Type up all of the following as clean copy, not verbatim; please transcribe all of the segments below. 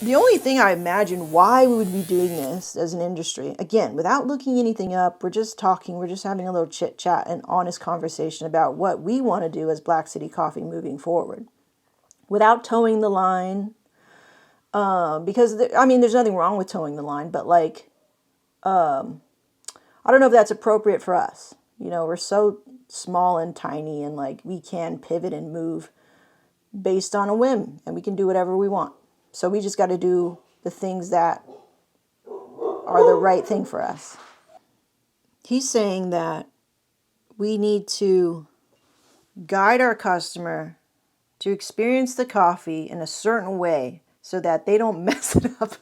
The only thing I imagine why we would be doing this as an industry, again, without looking anything up, we're just talking, we're just having a little chit chat and honest conversation about what we want to do as Black City Coffee moving forward, without towing the line. Because I mean, there's nothing wrong with towing the line, but like, I don't know if that's appropriate for us. You know, we're so small and tiny, and like we can pivot and move based on a whim, and we can do whatever we want. So we just got to do the things that are the right thing for us. He's saying that we need to guide our customer to experience the coffee in a certain way so that they don't mess it up.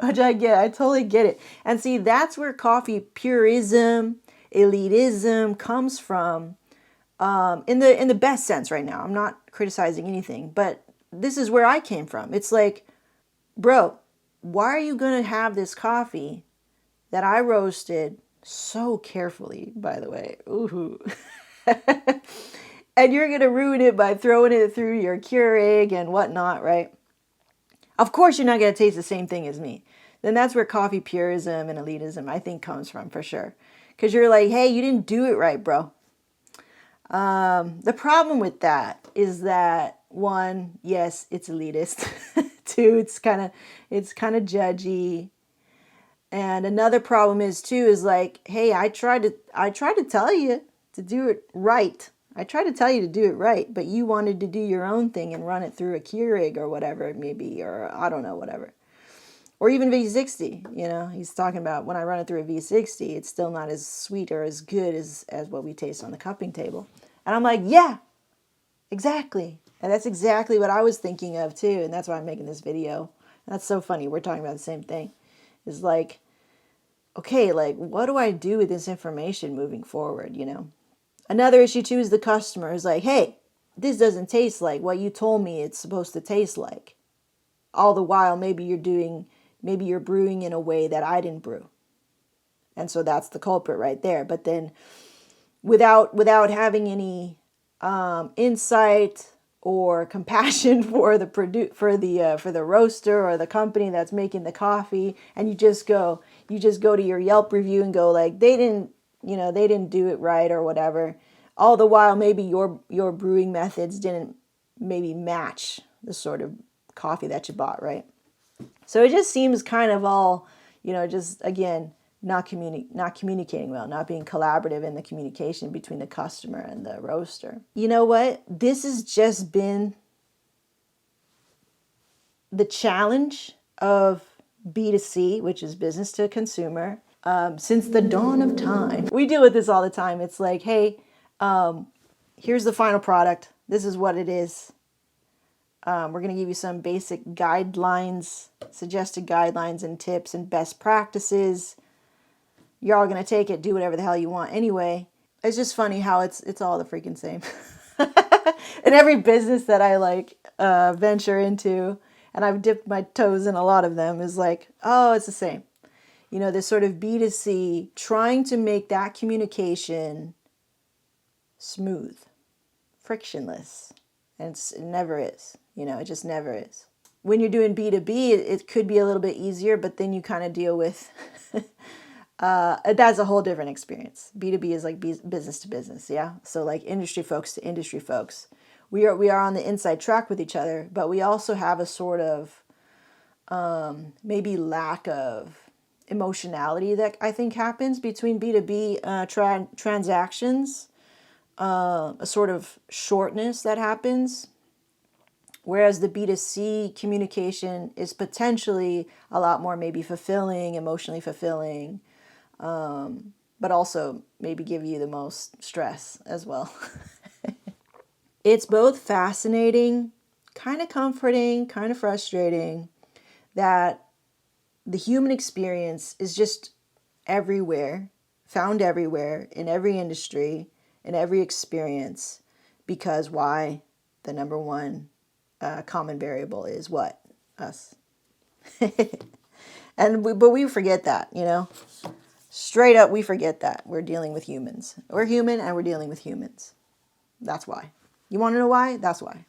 Which I get. I totally get it. And see, that's where coffee purism, elitism comes from, in the best sense right now. I'm not criticizing anything, but this is where I came from. It's like, bro, why are you going to have this coffee that I roasted so carefully, by the way? Ooh. And you're going to ruin it by throwing it through your Keurig and whatnot, right? Of course, you're not going to taste the same thing as me. Then that's where coffee purism and elitism, I think, comes from for sure. Because you're like, hey, you didn't do it right, bro. The problem with that is that, one, yes, it's elitist. Two, it's kind of judgy. And another problem is too is like, hey, I tried to tell you to do it right. I tried to tell you to do it right, but you wanted to do your own thing and run it through a Keurig or whatever it may be, or I don't know, whatever. Or even V60, you know, he's talking about when I run it through a V60, it's still not as sweet or as good as what we taste on the cupping table. And I'm like, yeah, exactly. And that's exactly what I was thinking of too. And that's why I'm making this video. And that's so funny. We're talking about the same thing. It's like, okay, like, what do I do with this information moving forward, you know? Another issue too is the customer is like, hey, this doesn't taste like what you told me it's supposed to taste like. All the while, maybe you're brewing in a way that I didn't brew. And so that's the culprit right there. But then without having any insight or compassion for the roaster or the company that's making the coffee, and you just go to your Yelp review and go like, they didn't do it right or whatever. All the while, maybe your brewing methods didn't maybe match the sort of coffee that you bought, right? So it just seems kind of all, just again, not communicating well, not being collaborative in the communication between the customer and the roaster. You know what? This has just been the challenge of B2C, which is business to consumer, since the dawn of time. We deal with this all the time. It's like, hey, here's the final product. This is what it is. We're going to give you some basic guidelines, suggested guidelines and tips and best practices. You're all going to take it, do whatever the hell you want anyway. It's just funny how it's all the freaking same. In every business that I venture into, and I've dipped my toes in a lot of them, is like, oh, it's the same. This sort of B2C, trying to make that communication smooth, frictionless. And it never is. It just never is. When you're doing B2B, it could be a little bit easier, but then you kind of deal with, that's a whole different experience. B2B is like business to business, yeah? So like industry folks to industry folks. We are on the inside track with each other, but we also have a sort of maybe lack of emotionality that I think happens between B2B transactions. A sort of shortness that happens, whereas the B2C communication is potentially a lot more maybe fulfilling, emotionally fulfilling, but also maybe give you the most stress as well. It's both fascinating, kind of comforting, kind of frustrating that the human experience is just everywhere, found everywhere, in every industry, in every experience, because why? The number one common variable is what? Us. But we forget that, straight up, we forget that we're dealing with humans. We're human and we're dealing with humans. That's why. You want to know why? That's why.